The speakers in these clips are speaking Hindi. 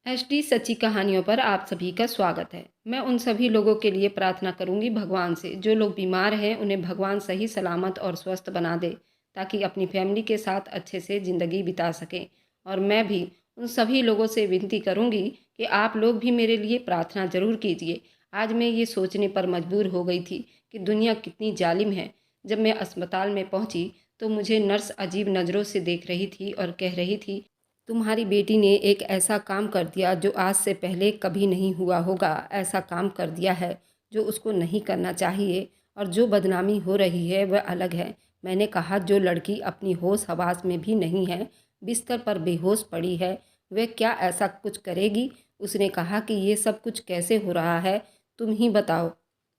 एचडी सच्ची कहानियों पर आप सभी का स्वागत है। मैं उन सभी लोगों के लिए प्रार्थना करूंगी भगवान से जो लोग बीमार हैं, उन्हें भगवान सही सलामत और स्वस्थ बना दे ताकि अपनी फैमिली के साथ अच्छे से ज़िंदगी बिता सकें। और मैं भी उन सभी लोगों से विनती करूंगी कि आप लोग भी मेरे लिए प्रार्थना ज़रूर कीजिए। आज मैं ये सोचने पर मजबूर हो गई थी कि दुनिया कितनी जालिम है। जब मैं अस्पताल में पहुंची तो मुझे नर्स अजीब नज़रों से देख रही थी और कह रही थी, तुम्हारी बेटी ने एक ऐसा काम कर दिया जो आज से पहले कभी नहीं हुआ होगा। ऐसा काम कर दिया है जो उसको नहीं करना चाहिए, और जो बदनामी हो रही है वह अलग है। मैंने कहा, जो लड़की अपनी होश हवास में भी नहीं है, बिस्तर पर बेहोश पड़ी है, वह क्या ऐसा कुछ करेगी? उसने कहा कि ये सब कुछ कैसे हो रहा है, तुम ही बताओ।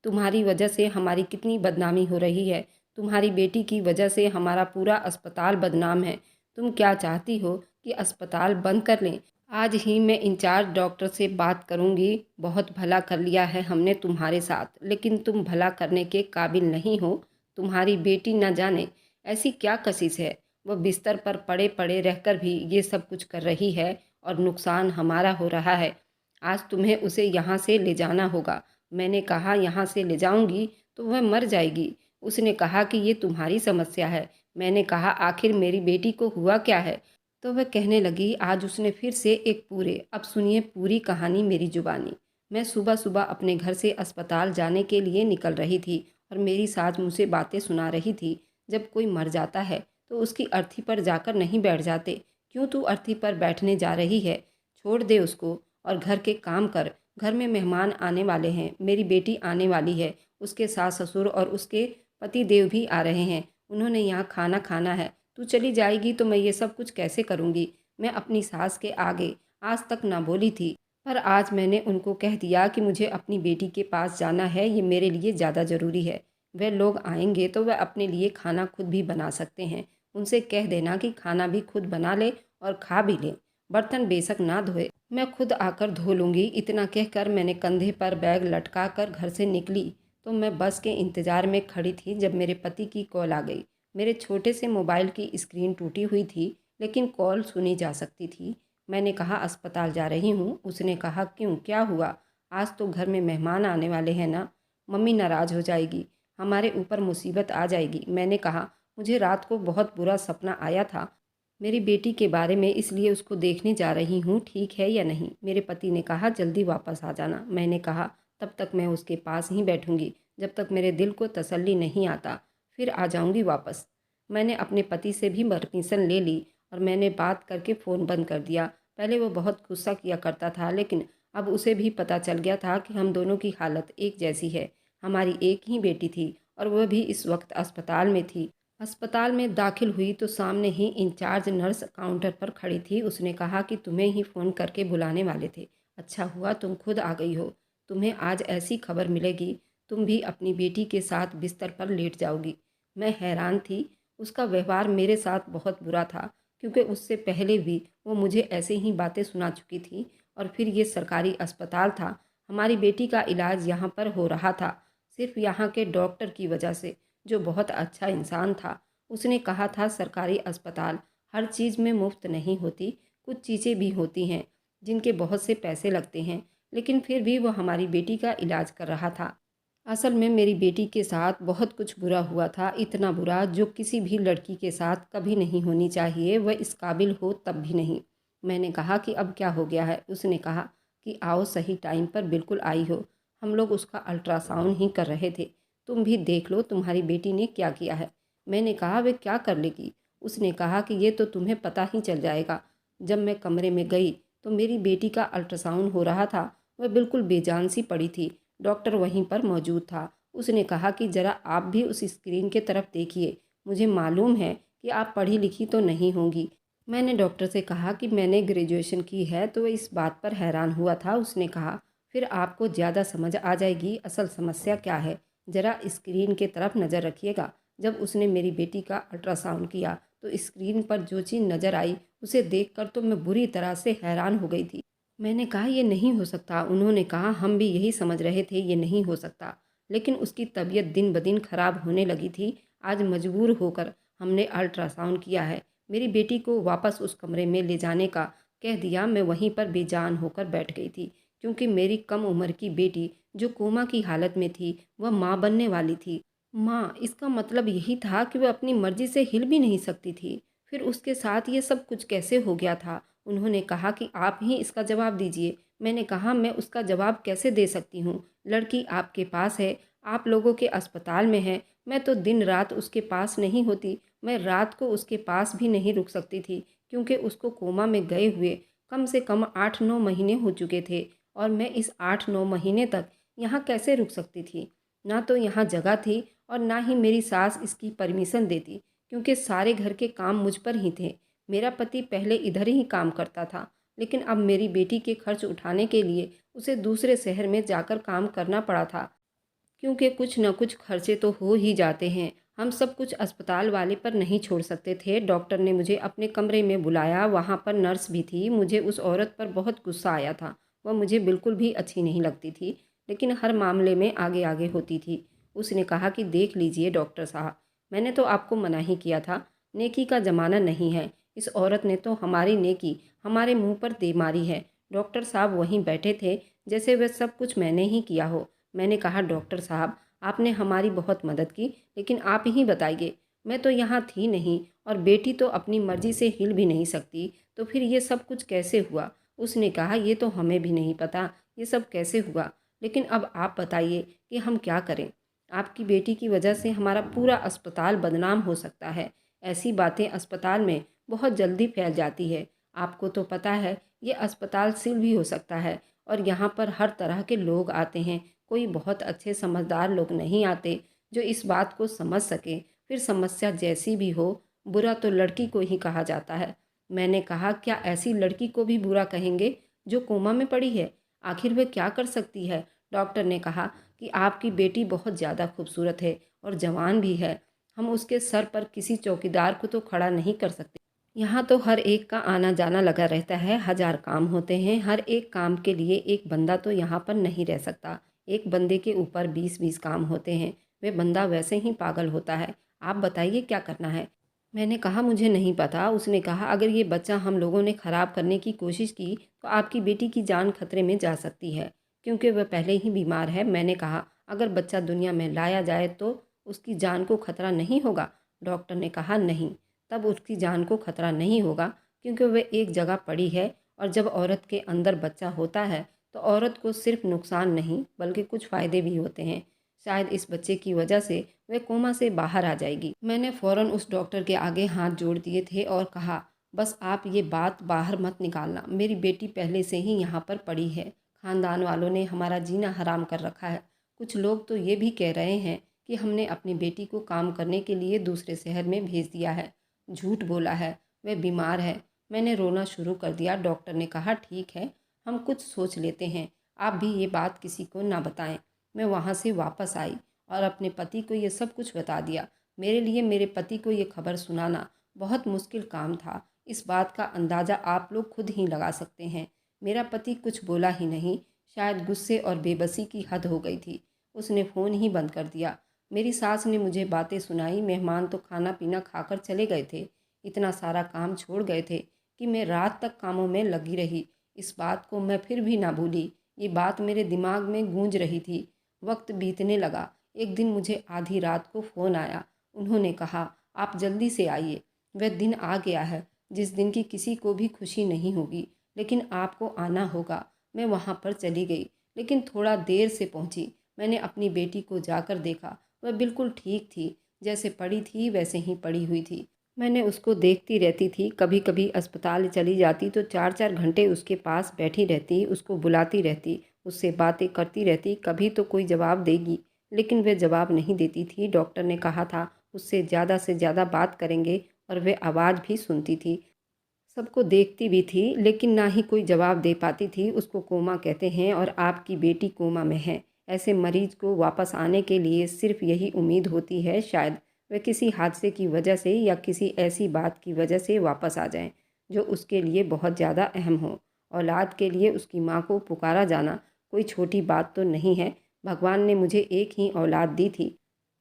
तुम्हारी वजह से हमारी कितनी बदनामी हो रही है। तुम्हारी बेटी की वजह से हमारा पूरा अस्पताल बदनाम है। तुम क्या चाहती हो कि अस्पताल बंद कर लें? आज ही मैं इंचार्ज डॉक्टर से बात करूंगी। बहुत भला कर लिया है हमने तुम्हारे साथ, लेकिन तुम भला करने के काबिल नहीं हो। तुम्हारी बेटी न जाने ऐसी क्या कशिश है, वह बिस्तर पर पड़े पड़े रहकर भी ये सब कुछ कर रही है, और नुकसान हमारा हो रहा है। आज तुम्हें उसे यहाँ से ले जाना होगा। मैंने कहा, यहाँ से ले जाऊंगी तो वह मर जाएगी। उसने कहा कि ये तुम्हारी समस्या है। मैंने कहा, आखिर मेरी बेटी को हुआ क्या है? तो वह कहने लगी। आज उसने फिर से एक पूरे, अब सुनिए पूरी कहानी मेरी जुबानी। मैं सुबह सुबह अपने घर से अस्पताल जाने के लिए निकल रही थी और मेरी सास मुझसे बातें सुना रही थी। जब कोई मर जाता है तो उसकी अर्थी पर जाकर नहीं बैठ जाते। क्यों तू अर्थी पर बैठने जा रही है? छोड़ दे उसको और घर के काम कर। घर में मेहमान आने वाले हैं, मेरी बेटी आने वाली है, उसके सास ससुर और उसके पति देव भी आ रहे हैं। उन्होंने यहाँ खाना खाना है। तू चली जाएगी तो मैं ये सब कुछ कैसे करूँगी? मैं अपनी सास के आगे आज तक ना बोली थी, पर आज मैंने उनको कह दिया कि मुझे अपनी बेटी के पास जाना है, ये मेरे लिए ज़्यादा ज़रूरी है। वह लोग आएंगे तो वह अपने लिए खाना खुद भी बना सकते हैं। उनसे कह देना कि खाना भी खुद बना ले और खा भी ले। बर्तन बेशक ना धोए, मैं खुद आकर धो लूँगी। इतना कहकर मैंने कंधे पर बैग लटका कर घर से निकली तो मैं बस के इंतज़ार में खड़ी थी जब मेरे पति की कॉल आ गई। मेरे छोटे से मोबाइल की स्क्रीन टूटी हुई थी, लेकिन कॉल सुनी जा सकती थी। मैंने कहा, अस्पताल जा रही हूँ। उसने कहा, क्यों, क्या हुआ? आज तो घर में मेहमान आने वाले हैं ना, मम्मी नाराज़ हो जाएगी, हमारे ऊपर मुसीबत आ जाएगी। मैंने कहा, मुझे रात को बहुत बुरा सपना आया था मेरी बेटी के बारे में, इसलिए उसको देखने जा रही हूँ, ठीक है या नहीं? मेरे पति ने कहा, जल्दी वापस आ जाना। मैंने कहा, तब तक मैं उसके पास ही बैठूंगी जब तक मेरे दिल को तसल्ली नहीं आता, फिर आ जाऊंगी वापस। मैंने अपने पति से भी परमिशन ले ली और मैंने बात करके फ़ोन बंद कर दिया। पहले वो बहुत गुस्सा किया करता था, लेकिन अब उसे भी पता चल गया था कि हम दोनों की हालत एक जैसी है। हमारी एक ही बेटी थी और वह भी इस वक्त अस्पताल में थी। अस्पताल में दाखिल हुई तो सामने ही इंचार्ज नर्स काउंटर पर खड़ी थी। उसने कहा कि तुम्हें ही फ़ोन करके बुलाने वाले थे। अच्छा हुआ तुम खुद आ गई हो। तुम्हें आज ऐसी खबर मिलेगी, तुम भी अपनी बेटी के साथ बिस्तर पर लेट जाओगी। मैं हैरान थी। उसका व्यवहार मेरे साथ बहुत बुरा था, क्योंकि उससे पहले भी वो मुझे ऐसे ही बातें सुना चुकी थी। और फिर ये सरकारी अस्पताल था। हमारी बेटी का इलाज यहाँ पर हो रहा था, सिर्फ यहाँ के डॉक्टर की वजह से, जो बहुत अच्छा इंसान था। उसने कहा था, सरकारी अस्पताल हर चीज़ में मुफ्त नहीं होती, कुछ चीज़ें भी होती हैं जिनके बहुत से पैसे लगते हैं, लेकिन फिर भी वो हमारी बेटी का इलाज कर रहा था। असल में मेरी बेटी के साथ बहुत कुछ बुरा हुआ था, इतना बुरा जो किसी भी लड़की के साथ कभी नहीं होनी चाहिए, वह इस काबिल हो तब भी नहीं। मैंने कहा कि अब क्या हो गया है? उसने कहा कि आओ, सही टाइम पर बिल्कुल आई हो। हम लोग उसका अल्ट्रासाउंड ही कर रहे थे, तुम भी देख लो तुम्हारी बेटी ने क्या किया है। मैंने कहा, वे क्या कर लेगी? उसने कहा कि ये तो तुम्हें पता ही चल जाएगा। जब मैं कमरे में गई तो मेरी बेटी का अल्ट्रासाउंड हो रहा था। वह बिल्कुल बेजान सी पड़ी थी। डॉक्टर वहीं पर मौजूद था। उसने कहा कि ज़रा आप भी उस स्क्रीन के तरफ देखिए, मुझे मालूम है कि आप पढ़ी लिखी तो नहीं होंगी। मैंने डॉक्टर से कहा कि मैंने ग्रेजुएशन की है, तो वह इस बात पर हैरान हुआ था। उसने कहा, फिर आपको ज़्यादा समझ आ जाएगी असल समस्या क्या है। ज़रा स्क्रीन के तरफ नज़र रखिएगा। जब उसने मेरी बेटी का अल्ट्रासाउंड किया तो स्क्रीन पर जो चीज़ नज़र आई, उसे देखकर तो मैं बुरी तरह से हैरान हो गई थी। मैंने कहा, ये नहीं हो सकता। उन्होंने कहा, हम भी यही समझ रहे थे, ये नहीं हो सकता। लेकिन उसकी तबीयत दिन ब दिन खराब होने लगी थी। आज मजबूर होकर हमने अल्ट्रासाउंड किया है। मेरी बेटी को वापस उस कमरे में ले जाने का कह दिया मैं वहीं पर बेजान होकर बैठ गई थी, क्योंकि मेरी कम उम्र की बेटी जो कोमा की हालत में थी, वह माँ बनने वाली थी। माँ, इसका मतलब यही था कि वह अपनी मर्जी से हिल भी नहीं सकती थी। फिर उसके साथ ये सब कुछ कैसे हो गया था? उन्होंने कहा कि आप ही इसका जवाब दीजिए। मैंने कहा मैं उसका जवाब कैसे दे सकती हूँ? लड़की आपके पास है, आप लोगों के अस्पताल में है। मैं तो दिन रात उसके पास नहीं होती। मैं रात को उसके पास भी नहीं रुक सकती थी, क्योंकि उसको कोमा में गए हुए कम से कम 8-9 महीने हो चुके थे, और मैं इस 8-9 महीने तक यहाँ कैसे रुक सकती थी? ना तो यहाँ जगह थी और ना ही मेरी सास इसकी परमिशन देती, क्योंकि सारे घर के काम मुझ पर ही थे। मेरा पति पहले इधर ही काम करता था, लेकिन अब मेरी बेटी के खर्च उठाने के लिए उसे दूसरे शहर में जाकर काम करना पड़ा था, क्योंकि कुछ न कुछ खर्चे तो हो ही जाते हैं। हम सब कुछ अस्पताल वाले पर नहीं छोड़ सकते थे। डॉक्टर ने मुझे अपने कमरे में बुलाया, वहाँ पर नर्स भी थी। मुझे उस औरत पर बहुत गुस्सा आया था। वह मुझे बिल्कुल भी अच्छी नहीं लगती थी, लेकिन हर मामले में आगे आगे होती थी। उसने कहा कि देख लीजिए डॉक्टर साहब, मैंने तो आपको मना ही किया था, नेकी का ज़माना नहीं है। इस औरत ने तो हमारी नेकी हमारे मुंह पर दे मारी है। डॉक्टर साहब वहीं बैठे थे, जैसे वह सब कुछ मैंने ही किया हो। मैंने कहा डॉक्टर साहब, आपने हमारी बहुत मदद की, लेकिन आप ही बताइए, मैं तो यहाँ थी नहीं और बेटी तो अपनी मर्जी से हिल भी नहीं सकती, तो फिर ये सब कुछ कैसे हुआ? उसने कहा ये तो हमें भी नहीं पता ये सब कैसे हुआ, लेकिन अब आप बताइए कि हम क्या करें? आपकी बेटी की वजह से हमारा पूरा अस्पताल बदनाम हो सकता है। ऐसी बातें अस्पताल में बहुत जल्दी फैल जाती है। आपको तो पता है ये अस्पताल सील भी हो सकता है, और यहाँ पर हर तरह के लोग आते हैं। कोई बहुत अच्छे समझदार लोग नहीं आते जो इस बात को समझ सके। फिर समस्या जैसी भी हो, बुरा तो लड़की को ही कहा जाता है। मैंने कहा क्या ऐसी लड़की को भी बुरा कहेंगे जो कोमा में पड़ी है? आखिर वह क्या कर सकती है? डॉक्टर ने कहा कि आपकी बेटी बहुत ज़्यादा खूबसूरत है और जवान भी है। हम उसके सर पर किसी चौकीदार को तो खड़ा नहीं कर सकते। यहाँ तो हर एक का आना जाना लगा रहता है, हज़ार काम होते हैं। हर एक काम के लिए एक बंदा तो यहाँ पर नहीं रह सकता। एक बंदे के ऊपर 20-20 काम होते हैं। वह बंदा वैसे ही पागल होता है। आप बताइए क्या करना है? मैंने कहा मुझे नहीं पता। उसने कहा अगर ये बच्चा हम लोगों ने ख़राब करने की कोशिश की तो आपकी बेटी की जान खतरे में जा सकती है, क्योंकि वह पहले ही बीमार है। मैंने कहा अगर बच्चा दुनिया में लाया जाए तो उसकी जान को खतरा नहीं होगा? डॉक्टर ने कहा नहीं, तब उसकी जान को खतरा नहीं होगा, क्योंकि वह एक जगह पड़ी है, और जब औरत के अंदर बच्चा होता है तो औरत को सिर्फ नुकसान नहीं बल्कि कुछ फ़ायदे भी होते हैं। शायद इस बच्चे की वजह से वह कोमा से बाहर आ जाएगी। मैंने फ़ौरन उस डॉक्टर के आगे हाथ जोड़ दिए थे और कहा बस आप ये बात बाहर मत निकालना। मेरी बेटी पहले से ही यहाँ पर पड़ी है। ख़ानदान वालों ने हमारा जीना हराम कर रखा है। कुछ लोग तो ये भी कह रहे हैं कि हमने अपनी बेटी को काम करने के लिए दूसरे शहर में भेज दिया है। झूठ बोला है, वह बीमार है। मैंने रोना शुरू कर दिया। डॉक्टर ने कहा ठीक है, हम कुछ सोच लेते हैं, आप भी ये बात किसी को ना बताएं। मैं वहाँ से वापस आई और अपने पति को ये सब कुछ बता दिया। मेरे लिए मेरे पति को ये खबर सुनाना बहुत मुश्किल काम था। इस बात का अंदाज़ा आप लोग खुद ही लगा सकते हैं। मेरा पति कुछ बोला ही नहीं, शायद गुस्से और बेबसी की हद हो गई थी। उसने फ़ोन ही बंद कर दिया। मेरी सास ने मुझे बातें सुनाई। मेहमान तो खाना पीना खाकर चले गए थे। इतना सारा काम छोड़ गए थे कि मैं रात तक कामों में लगी रही। इस बात को मैं फिर भी ना भूली। ये बात मेरे दिमाग में गूंज रही थी। वक्त बीतने लगा। एक दिन मुझे आधी रात को फ़ोन आया। उन्होंने कहा आप जल्दी से आइए। वह दिन आ गया है जिस दिन की किसी को भी खुशी नहीं होगी, लेकिन आपको आना होगा। मैं वहाँ पर चली गई, लेकिन थोड़ा देर से पहुँची। मैंने अपनी बेटी को जाकर देखा, वह बिल्कुल ठीक थी। जैसे पड़ी थी वैसे ही पड़ी हुई थी। मैंने उसको देखती रहती थी। कभी कभी अस्पताल चली जाती तो 4-4 घंटे उसके पास बैठी रहती, उसको बुलाती रहती, उससे बातें करती रहती। कभी तो कोई जवाब देगी, लेकिन वह जवाब नहीं देती थी। डॉक्टर ने कहा था उससे ज़्यादा से ज़्यादा बात करेंगे, और वह आवाज़ भी सुनती थी, सबको देखती भी थी, लेकिन ना ही कोई जवाब दे पाती थी। उसको कोमा कहते हैं और आपकी बेटी कोमा में है। ऐसे मरीज को वापस आने के लिए सिर्फ यही उम्मीद होती है, शायद वह किसी हादसे की वजह से या किसी ऐसी बात की वजह से वापस आ जाएं जो उसके लिए बहुत ज़्यादा अहम हो। औलाद के लिए उसकी माँ को पुकारा जाना कोई छोटी बात तो नहीं है। भगवान ने मुझे एक ही औलाद दी थी।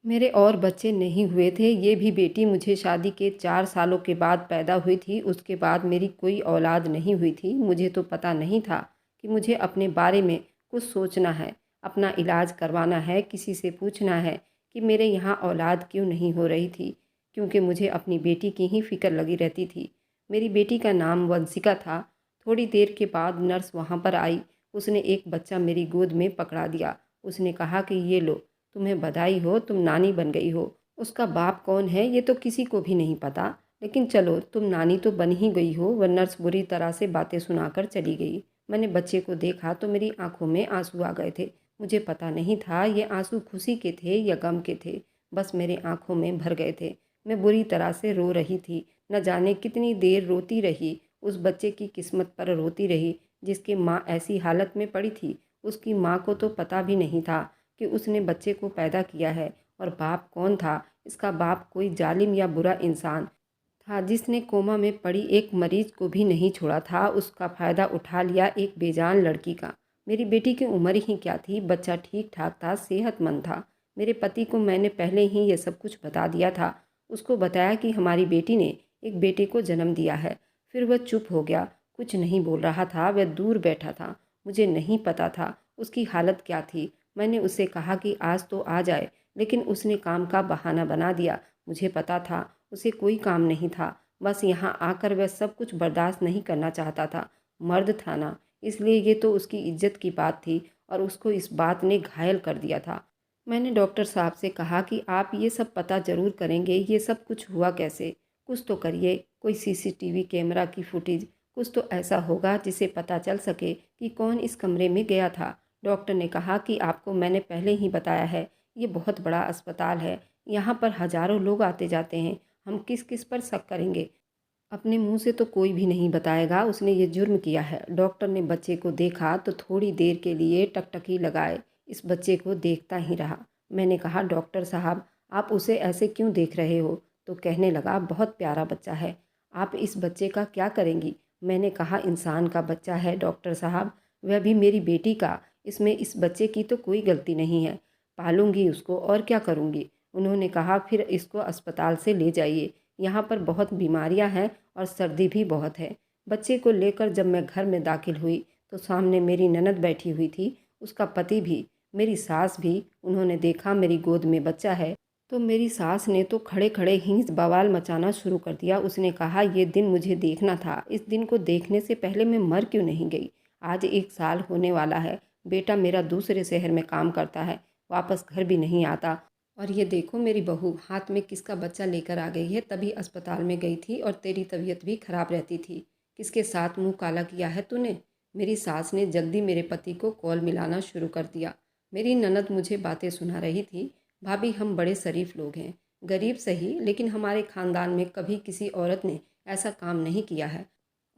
मेरे और बच्चे नहीं हुए थे। ये भी बेटी मुझे शादी के 4 सालों के बाद पैदा हुई थी। उसके बाद मेरी कोई औलाद नहीं हुई थी। मुझे तो पता नहीं था कि मुझे अपने बारे में कुछ सोचना है, अपना इलाज करवाना है, किसी से पूछना है कि मेरे यहाँ औलाद क्यों नहीं हो रही थी, क्योंकि मुझे अपनी बेटी की ही फ़िक्र लगी रहती थी। मेरी बेटी का नाम वंशिका था। थोड़ी देर के बाद नर्स वहाँ पर आई। उसने एक बच्चा मेरी गोद में पकड़ा दिया। उसने कहा कि ये लो, तुम्हें बधाई हो, तुम नानी बन गई हो। उसका बाप कौन है ये तो किसी को भी नहीं पता, लेकिन चलो तुम नानी तो बन ही गई हो। वह नर्स बुरी तरह से बातें सुनाकर चली गई। मैंने बच्चे को देखा तो मेरी आंखों में आंसू आ गए थे। मुझे पता नहीं था ये आंसू खुशी के थे या गम के थे, बस मेरे आंखों में भर गए थे। मैं बुरी तरह से रो रही थी। न जाने कितनी देर रोती रही। उस बच्चे की किस्मत पर रोती रही जिसकी माँ ऐसी हालत में पड़ी थी। उसकी माँ को तो पता भी नहीं था कि उसने बच्चे को पैदा किया है। और बाप कौन था? इसका बाप कोई जालिम या बुरा इंसान था जिसने कोमा में पड़ी एक मरीज को भी नहीं छोड़ा था। उसका फ़ायदा उठा लिया एक बेजान लड़की का। मेरी बेटी की उम्र ही क्या थी, बच्चा ठीक ठाक था, सेहतमंद था। मेरे पति को मैंने पहले ही ये सब कुछ बता दिया था। उसको बताया कि हमारी बेटी ने एक बेटे को जन्म दिया है। फिर वह चुप हो गया, कुछ नहीं बोल रहा था। वह दूर बैठा था। मुझे नहीं पता था उसकी हालत क्या थी। मैंने उससे कहा कि आज तो आ जाए, लेकिन उसने काम का बहाना बना दिया। मुझे पता था उसे कोई काम नहीं था, बस यहाँ आकर वह सब कुछ बर्दाश्त नहीं करना चाहता था। मर्द था ना, इसलिए ये तो उसकी इज्जत की बात थी और उसको इस बात ने घायल कर दिया था। मैंने डॉक्टर साहब से कहा कि आप ये सब पता ज़रूर करेंगे, ये सब कुछ हुआ कैसे? कुछ तो करिए, कोई सीसीटीवी कैमरा की फुटेज, कुछ तो ऐसा होगा जिसे पता चल सके कि कौन इस कमरे में गया था। डॉक्टर ने कहा कि आपको मैंने पहले ही बताया है, ये बहुत बड़ा अस्पताल है, यहाँ पर हज़ारों लोग आते जाते हैं। हम किस किस पर शक करेंगे? अपने मुंह से तो कोई भी नहीं बताएगा उसने ये जुर्म किया है। डॉक्टर ने बच्चे को देखा तो थोड़ी देर के लिए टकटकी लगाए इस बच्चे को देखता ही रहा। मैंने कहा, डॉक्टर साहब आप उसे ऐसे क्यों देख रहे हो? तो कहने लगा, बहुत प्यारा बच्चा है, आप इस बच्चे का क्या करेंगी? मैंने कहा, इंसान का बच्चा है डॉक्टर साहब, वह भी मेरी बेटी का। इसमें इस बच्चे की तो कोई गलती नहीं है। पालूंगी उसको और क्या करूंगी? उन्होंने कहा, फिर इसको अस्पताल से ले जाइए, यहाँ पर बहुत बीमारियां हैं और सर्दी भी बहुत है। बच्चे को लेकर जब मैं घर में दाखिल हुई तो सामने मेरी ननद बैठी हुई थी, उसका पति भी, मेरी सास भी। उन्होंने देखा मेरी गोद में बच्चा है तो मेरी सास ने तो खड़े खड़े ही बवाल मचाना शुरू कर दिया। उसने कहा, ये दिन मुझे देखना था, इस दिन को देखने से पहले मैं मर क्यों नहीं गई? आज 1 साल होने वाला है। बेटा मेरा दूसरे शहर में काम करता है, वापस घर भी नहीं आता। और ये देखो मेरी बहू हाथ में किसका बच्चा लेकर आ गई है। तभी अस्पताल में गई थी और तेरी तबीयत भी खराब रहती थी। किसके साथ मुंह काला किया है तूने? मेरी सास ने जल्दी मेरे पति को कॉल मिलाना शुरू कर दिया। मेरी ननद मुझे बातें सुना रही थी। भाभी हम बड़े शरीफ लोग हैं, गरीब सही, लेकिन हमारे खानदान में कभी किसी औरत ने ऐसा काम नहीं किया है।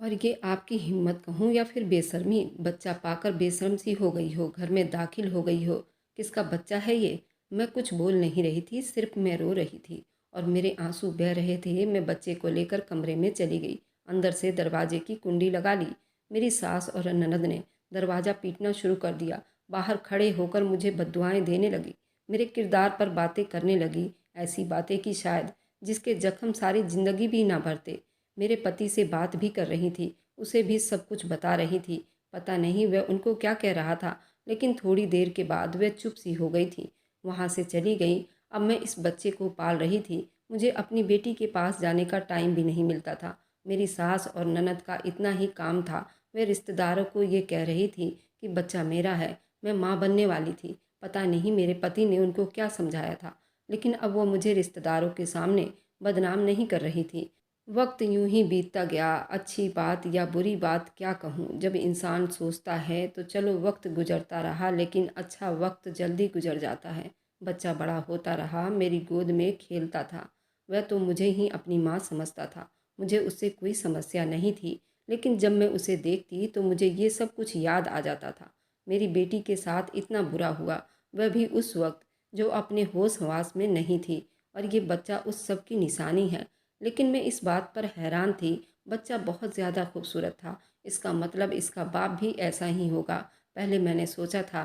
और ये आपकी हिम्मत कहूँ या फिर बेशर्मी, बच्चा पाकर बेशर्म सी हो गई हो, घर में दाखिल हो गई हो। किसका बच्चा है ये? मैं कुछ बोल नहीं रही थी, सिर्फ मैं रो रही थी और मेरे आंसू बह रहे थे। मैं बच्चे को लेकर कमरे में चली गई। अंदर से दरवाजे की कुंडी लगा ली। मेरी सास और ननद ने दरवाज़ा पीटना शुरू कर दिया। बाहर खड़े होकर मुझे बद्दुआएं देने लगी। मेरे किरदार पर बातें करने लगी, ऐसी बातें कि शायद जिसके जख्म सारी ज़िंदगी भी ना भरते। मेरे पति से बात भी कर रही थी, उसे भी सब कुछ बता रही थी। पता नहीं वह उनको क्या कह रहा था, लेकिन थोड़ी देर के बाद वह चुप सी हो गई थी, वहाँ से चली गई। अब मैं इस बच्चे को पाल रही थी। मुझे अपनी बेटी के पास जाने का टाइम भी नहीं मिलता था। मेरी सास और ननद का इतना ही काम था, वे रिश्तेदारों को ये कह रही थी कि बच्चा मेरा है, मैं माँ बनने वाली थी। पता नहीं मेरे पति ने उनको क्या समझाया था, लेकिन अब वो मुझे रिश्तेदारों के सामने बदनाम नहीं कर रही थी। वक्त यूं ही बीतता गया। अच्छी बात या बुरी बात क्या कहूँ, जब इंसान सोचता है तो चलो वक्त गुजरता रहा, लेकिन अच्छा वक्त जल्दी गुजर जाता है। बच्चा बड़ा होता रहा, मेरी गोद में खेलता था। वह तो मुझे ही अपनी माँ समझता था। मुझे उससे कोई समस्या नहीं थी, लेकिन जब मैं उसे देखती तो मुझे ये सब कुछ याद आ जाता था। मेरी बेटी के साथ इतना बुरा हुआ, वह भी उस वक्त जो अपने होश हवास में नहीं थी, और ये बच्चा उस सब की निशानी है। लेकिन मैं इस बात पर हैरान थी, बच्चा बहुत ज़्यादा खूबसूरत था। इसका मतलब इसका बाप भी ऐसा ही होगा। पहले मैंने सोचा था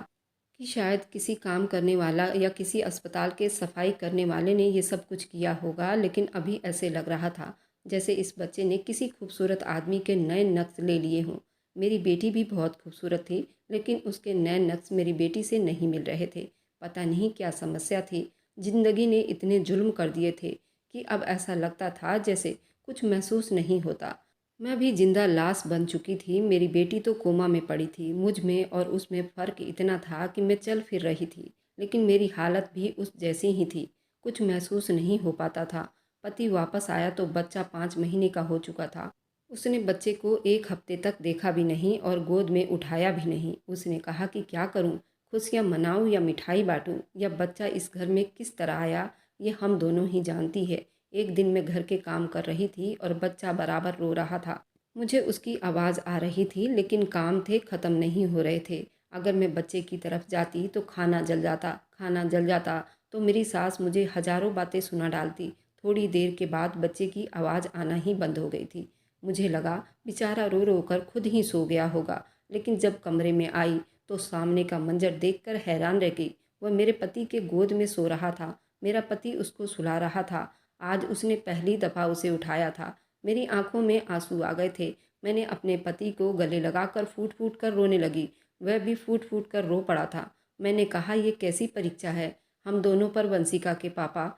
कि शायद किसी काम करने वाला या किसी अस्पताल के सफाई करने वाले ने ये सब कुछ किया होगा, लेकिन अभी ऐसे लग रहा था जैसे इस बच्चे ने किसी खूबसूरत आदमी के नए नक्श ले लिए हों। मेरी बेटी भी बहुत खूबसूरत थी, लेकिन उसके नए नक्श मेरी बेटी से नहीं मिल रहे थे। पता नहीं क्या समस्या थी। जिंदगी ने इतने जुल्म कर दिए थे कि अब ऐसा लगता था जैसे कुछ महसूस नहीं होता। मैं भी जिंदा लाश बन चुकी थी। मेरी बेटी तो कोमा में पड़ी थी। मुझ में और उसमें फ़र्क इतना था कि मैं चल फिर रही थी, लेकिन मेरी हालत भी उस जैसी ही थी। कुछ महसूस नहीं हो पाता था। पति वापस आया तो बच्चा 5 महीने का हो चुका था। उसने बच्चे को 1 हफ्ते तक देखा भी नहीं और गोद में उठाया भी नहीं। उसने कहा कि क्या करूं, खुशियां मनाऊं या मिठाई बांटूं, या बच्चा इस घर में किस तरह आया ये हम दोनों ही जानती है। एक दिन मैं घर के काम कर रही थी और बच्चा बराबर रो रहा था। मुझे उसकी आवाज़ आ रही थी, लेकिन काम थे ख़त्म नहीं हो रहे थे। अगर मैं बच्चे की तरफ जाती तो खाना जल जाता तो मेरी सास मुझे हज़ारों बातें सुना डालती। थोड़ी देर के बाद बच्चे की आवाज़ आना ही बंद हो गई थी। मुझे लगा बेचारा रो रो कर खुद ही सो गया होगा, लेकिन जब कमरे में आई तो सामने का मंजर देखकर हैरान रह गई। वह मेरे पति के गोद में सो रहा था। मेरा पति उसको सुला रहा था। आज उसने पहली दफ़ा उसे उठाया था। मेरी आंखों में आंसू आ गए थे। मैंने अपने पति को गले लगाकर फूट फूट कर रोने लगी। वह भी फूट फूट कर रो पड़ा था। मैंने कहा, ये कैसी परीक्षा है हम दोनों पर, वंशिका के पापा।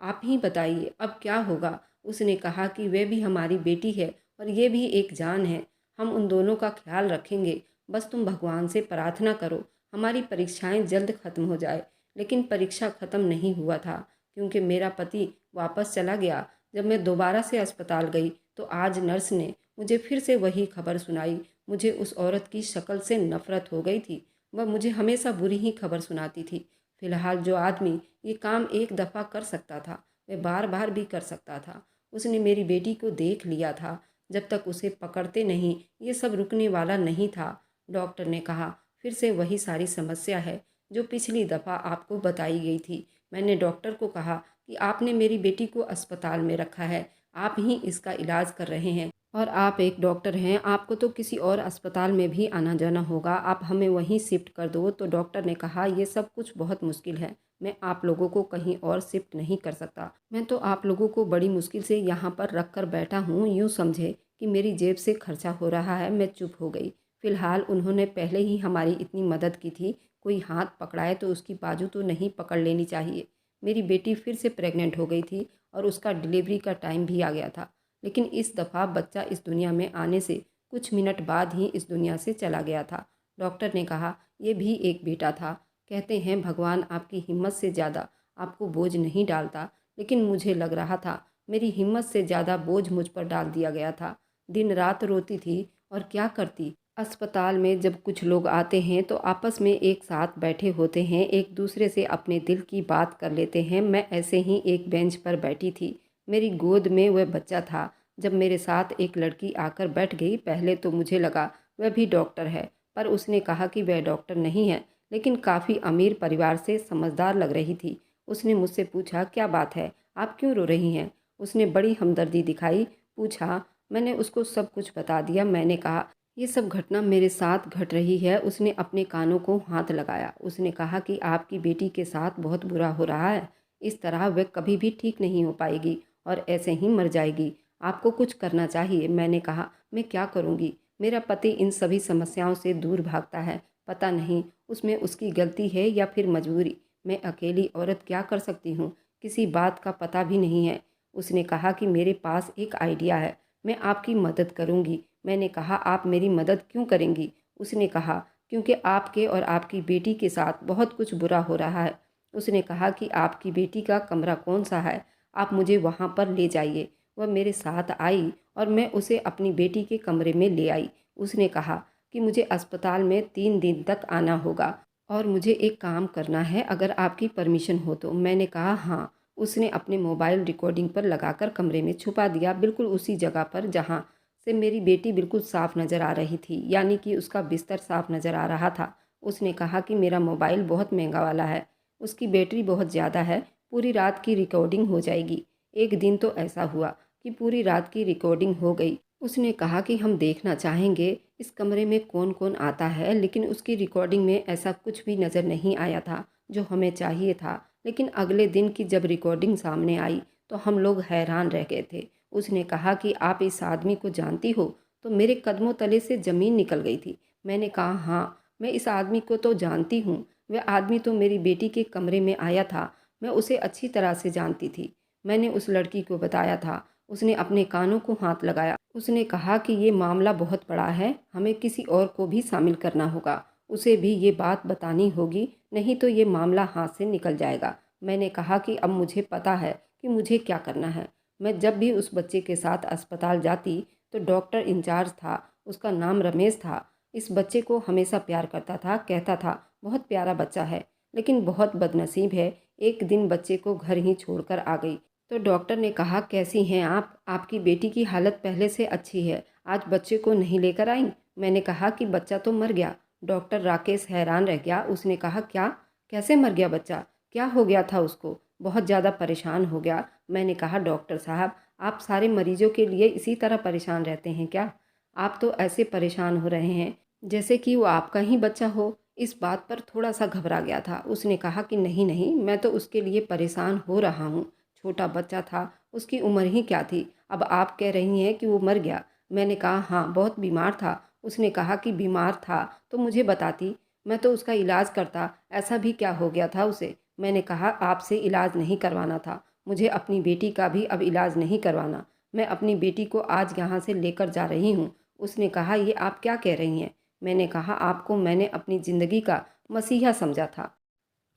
आप ही बताइए अब क्या होगा। उसने कहा कि वह भी हमारी बेटी है और ये भी एक जान है। हम उन दोनों का ख्याल रखेंगे। बस तुम भगवान से प्रार्थना करो हमारी परीक्षाएं जल्द खत्म हो जाए। लेकिन परीक्षा खत्म नहीं हुआ था, क्योंकि मेरा पति वापस चला गया। जब मैं दोबारा से अस्पताल गई तो आज नर्स ने मुझे फिर से वही खबर सुनाई। मुझे उस औरत की शक्ल से नफरत हो गई थी। वह मुझे हमेशा बुरी ही खबर सुनाती थी। फिलहाल जो आदमी ये काम एक दफ़ा कर सकता था, वह बार बार भी कर सकता था। उसने मेरी बेटी को देख लिया था। जब तक उसे पकड़ते नहीं ये सब रुकने वाला नहीं था। डॉक्टर ने कहा, फिर से वही सारी समस्या है जो पिछली दफ़ा आपको बताई गई थी। मैंने डॉक्टर को कहा कि आपने मेरी बेटी को अस्पताल में रखा है, आप ही इसका इलाज कर रहे हैं और आप एक डॉक्टर हैं, आपको तो किसी और अस्पताल में भी आना जाना होगा, आप हमें वहीं शिफ्ट कर दो। तो डॉक्टर ने कहा, ये सब कुछ बहुत मुश्किल है, मैं आप लोगों को कहीं और शिफ्ट नहीं कर सकता। मैं तो आप लोगों को बड़ी मुश्किल से यहाँ पर रख कर बैठा हूँ। यूँ समझे कि मेरी जेब से खर्चा हो रहा है। मैं चुप हो गई। फिलहाल उन्होंने पहले ही हमारी इतनी मदद की थी, कोई हाथ पकड़ाए तो उसकी बाजू तो नहीं पकड़ लेनी चाहिए। मेरी बेटी फिर से प्रेग्नेंट हो गई थी और उसका डिलीवरी का टाइम भी आ गया था। लेकिन इस दफ़ा बच्चा इस दुनिया में आने से कुछ मिनट बाद ही इस दुनिया से चला गया था। डॉक्टर ने कहा, ये भी एक बेटा था। कहते हैं भगवान आपकी हिम्मत से ज़्यादा आपको बोझ नहीं डालता, लेकिन मुझे लग रहा था मेरी हिम्मत से ज़्यादा बोझ मुझ पर डाल दिया गया था। दिन रात रोती थी और क्या करती। अस्पताल में जब कुछ लोग आते हैं तो आपस में एक साथ बैठे होते हैं, एक दूसरे से अपने दिल की बात कर लेते हैं। मैं ऐसे ही एक बेंच पर बैठी थी। मेरी गोद में वह बच्चा था। जब मेरे साथ एक लड़की आकर बैठ गई, पहले तो मुझे लगा वह भी डॉक्टर है, पर उसने कहा कि वह डॉक्टर नहीं है, लेकिन काफ़ी अमीर परिवार से समझदार लग रही थी। उसने मुझसे पूछा, क्या बात है, आप क्यों रो रही हैं। उसने बड़ी हमदर्दी दिखाई। पूछा। मैंने उसको सब कुछ बता दिया। मैंने कहा, ये सब घटना मेरे साथ घट रही है। उसने अपने कानों को हाथ लगाया। उसने कहा कि आपकी बेटी के साथ बहुत बुरा हो रहा है। इस तरह वह कभी भी ठीक नहीं हो पाएगी और ऐसे ही मर जाएगी। आपको कुछ करना चाहिए। मैंने कहा, मैं क्या करूँगी। मेरा पति इन सभी समस्याओं से दूर भागता है। पता नहीं उसमें उसकी गलती है या फिर मजबूरी। मैं अकेली औरत क्या कर सकती हूँ, किसी बात का पता भी नहीं है। उसने कहा कि मेरे पास एक आइडिया है, मैं आपकी मदद करूँगी। मैंने कहा, आप मेरी मदद क्यों करेंगी। उसने कहा, क्योंकि आपके और आपकी बेटी के साथ बहुत कुछ बुरा हो रहा है। उसने कहा कि आपकी बेटी का कमरा कौन सा है, आप मुझे वहाँ पर ले जाइए। वह मेरे साथ आई और मैं उसे अपनी बेटी के कमरे में ले आई। उसने कहा कि मुझे अस्पताल में 3 दिन तक आना होगा और मुझे एक काम करना है, अगर आपकी परमिशन हो तो। मैंने कहा, हाँ। उसने अपने मोबाइल रिकॉर्डिंग पर लगाकर कमरे में छुपा दिया, बिल्कुल उसी जगह पर जहाँ से मेरी बेटी बिल्कुल साफ़ नज़र आ रही थी, यानी कि उसका बिस्तर साफ़ नज़र आ रहा था। उसने कहा कि मेरा मोबाइल बहुत महंगा वाला है, उसकी बैटरी बहुत ज़्यादा है, पूरी रात की रिकॉर्डिंग हो जाएगी। एक दिन तो ऐसा हुआ कि पूरी रात की रिकॉर्डिंग हो गई। उसने कहा कि हम देखना चाहेंगे इस कमरे में कौन कौन आता है, लेकिन उसकी रिकॉर्डिंग में ऐसा कुछ भी नज़र नहीं आया था जो हमें चाहिए था। लेकिन अगले दिन की जब रिकॉर्डिंग सामने आई तो हम लोग हैरान रह गए थे। उसने कहा कि आप इस आदमी को जानती हो? तो मेरे कदमों तले से ज़मीन निकल गई थी। मैंने कहा हाँ, मैं इस आदमी को तो जानती हूँ। वह आदमी तो मेरी बेटी के कमरे में आया था। मैं उसे अच्छी तरह से जानती थी। मैंने उस लड़की को बताया था। उसने अपने कानों को हाथ लगाया। उसने कहा कि ये मामला बहुत बड़ा है, हमें किसी और को भी शामिल करना होगा। उसे भी ये बात बतानी होगी, नहीं तो ये मामला हाथ से निकल जाएगा। मैंने कहा कि अब मुझे पता है कि मुझे क्या करना है। मैं जब भी उस बच्चे के साथ अस्पताल जाती तो डॉक्टर इंचार्ज था, उसका नाम रमेश था। इस बच्चे को हमेशा प्यार करता था, कहता था बहुत प्यारा बच्चा है। लेकिन बहुत बदनसीब है, एक दिन बच्चे को घर ही छोड़कर आ गई। तो डॉक्टर ने कहा कैसी हैं आप? आपकी बेटी की हालत पहले से अच्छी है, आज बच्चे को नहीं लेकर आई? मैंने कहा कि बच्चा तो मर गया। डॉक्टर राकेश हैरान रह गया। उसने कहा क्या? कैसे मर गया बच्चा? क्या हो गया था उसको? बहुत ज़्यादा परेशान हो गया। मैंने कहा डॉक्टर साहब, आप सारे मरीजों के लिए इसी तरह परेशान रहते हैं क्या? आप तो ऐसे परेशान हो रहे हैं जैसे कि वो आपका ही बच्चा हो। इस बात पर थोड़ा सा घबरा गया था। उसने कहा कि नहीं नहीं, मैं तो उसके लिए परेशान हो रहा हूँ। छोटा बच्चा था, उसकी उम्र ही क्या थी? अब आप कह रही हैं कि वो मर गया। मैंने कहा हाँ, बहुत बीमार था। उसने कहा कि बीमार था तो मुझे बताती, मैं तो उसका इलाज करता। ऐसा भी क्या हो गया था उसे? मैंने कहा आपसे इलाज नहीं करवाना था, मुझे अपनी बेटी का भी अब इलाज नहीं करवाना। मैं अपनी बेटी को आज यहाँ से लेकर जा रही हूँ। उसने कहा ये आप क्या कह रही हैं? मैंने कहा आपको मैंने अपनी ज़िंदगी का मसीहा समझा था।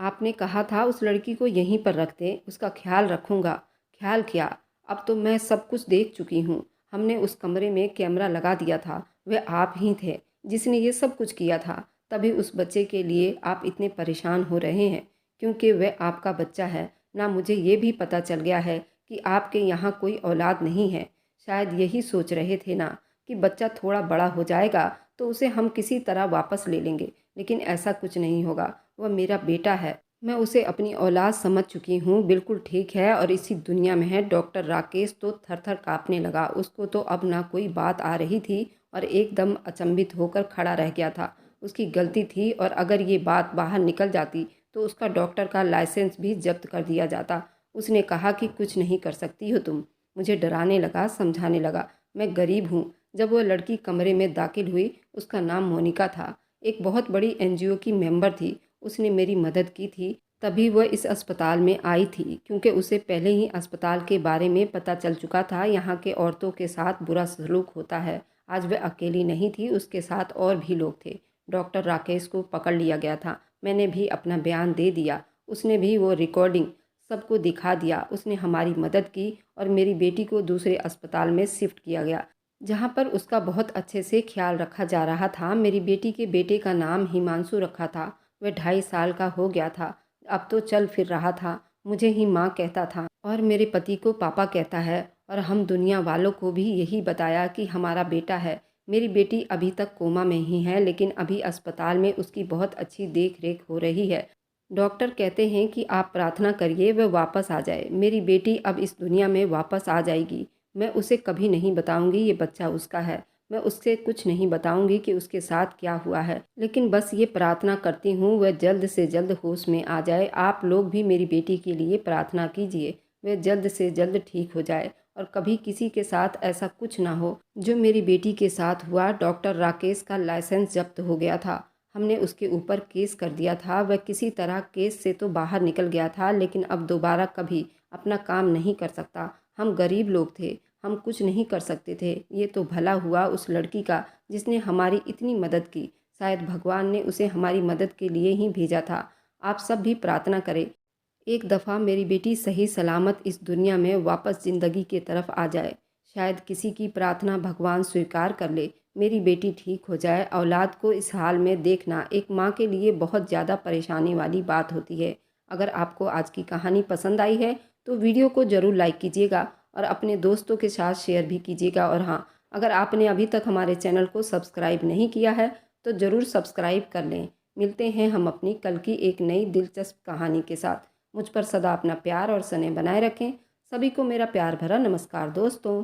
आपने कहा था उस लड़की को यहीं पर रख दें, उसका ख्याल रखूँगा। ख्याल क्या? अब तो मैं सब कुछ देख चुकी हूँ। हमने उस कमरे में कैमरा लगा दिया था। वह आप ही थे जिसने ये सब कुछ किया था। तभी उस बच्चे के लिए आप इतने परेशान हो रहे हैं, क्योंकि वह आपका बच्चा है ना। मुझे ये भी पता चल गया है कि आपके यहाँ कोई औलाद नहीं है। शायद यही सोच रहे थे ना कि बच्चा थोड़ा बड़ा हो जाएगा तो उसे हम किसी तरह वापस ले लेंगे, लेकिन ऐसा कुछ नहीं होगा। वह मेरा बेटा है, मैं उसे अपनी औलाद समझ चुकी हूँ। बिल्कुल ठीक है और इसी दुनिया में है। डॉक्टर राकेश तो थर थर काँपने लगा। उसको तो अब ना कोई बात आ रही थी और एकदम अचंभित होकर खड़ा रह गया था। उसकी गलती थी और अगर ये बात बाहर निकल जाती तो उसका डॉक्टर का लाइसेंस भी जब्त कर दिया जाता। उसने कहा कि कुछ नहीं कर सकती हो तुम। मुझे डराने लगा, समझाने लगा। मैं गरीब हूँ। जब वह लड़की कमरे में दाखिल हुई, उसका नाम मोनिका था, एक बहुत बड़ी एनजीओ की मेंबर थी। उसने मेरी मदद की थी, तभी वह इस अस्पताल में आई थी, क्योंकि उसे पहले ही अस्पताल के बारे में पता चल चुका था। यहाँ के औरतों के साथ बुरा सलूक होता है। आज वह अकेली नहीं थी, उसके साथ और भी लोग थे। डॉक्टर राकेश को पकड़ लिया गया था। मैंने भी अपना बयान दे दिया। उसने भी वो रिकॉर्डिंग सबको दिखा दिया। उसने हमारी मदद की और मेरी बेटी को दूसरे अस्पताल में शिफ्ट किया गया, जहाँ पर उसका बहुत अच्छे से ख्याल रखा जा रहा था। मेरी बेटी के बेटे का नाम हिमांशु रखा था। वह 2.5 साल का हो गया था, अब तो चल फिर रहा था। मुझे ही माँ कहता था और मेरे पति को पापा कहता है, और हम दुनिया वालों को भी यही बताया कि हमारा बेटा है। मेरी बेटी अभी तक कोमा में ही है, लेकिन अभी अस्पताल में उसकी बहुत अच्छी देख रेख हो रही है। डॉक्टर कहते हैं कि आप प्रार्थना करिए वह वापस आ जाए। मेरी बेटी अब इस दुनिया में वापस आ जाएगी। मैं उसे कभी नहीं बताऊंगी ये बच्चा उसका है। मैं उससे कुछ नहीं बताऊंगी कि उसके साथ क्या हुआ है, लेकिन बस ये प्रार्थना करती हूँ वह जल्द से जल्द होश में आ जाए। आप लोग भी मेरी बेटी के लिए प्रार्थना कीजिए, वह जल्द से जल्द ठीक हो जाए और कभी किसी के साथ ऐसा कुछ ना हो जो मेरी बेटी के साथ हुआ। डॉक्टर राकेश का लाइसेंस जब्त हो गया था। हमने उसके ऊपर केस कर दिया था। वह किसी तरह केस से तो बाहर निकल गया था, लेकिन अब दोबारा कभी अपना काम नहीं कर सकता। हम गरीब लोग थे, हम कुछ नहीं कर सकते थे। ये तो भला हुआ उस लड़की का जिसने हमारी इतनी मदद की। शायद भगवान ने उसे हमारी मदद के लिए ही भेजा था। आप सब भी प्रार्थना करें, एक दफ़ा मेरी बेटी सही सलामत इस दुनिया में वापस ज़िंदगी की तरफ आ जाए। शायद किसी की प्रार्थना भगवान स्वीकार कर ले, मेरी बेटी ठीक हो जाए। औलाद को इस हाल में देखना एक माँ के लिए बहुत ज़्यादा परेशानी वाली बात होती है। अगर आपको आज की कहानी पसंद आई है तो वीडियो को ज़रूर लाइक कीजिएगा और अपने दोस्तों के साथ शेयर भी कीजिएगा। और हाँ, अगर आपने अभी तक हमारे चैनल को सब्सक्राइब नहीं किया है तो ज़रूर सब्सक्राइब कर लें। मिलते हैं हम अपनी कल की एक नई दिलचस्प कहानी के साथ। मुझ पर सदा अपना प्यार और स्नेह बनाए रखें। सभी को मेरा प्यार भरा नमस्कार दोस्तों।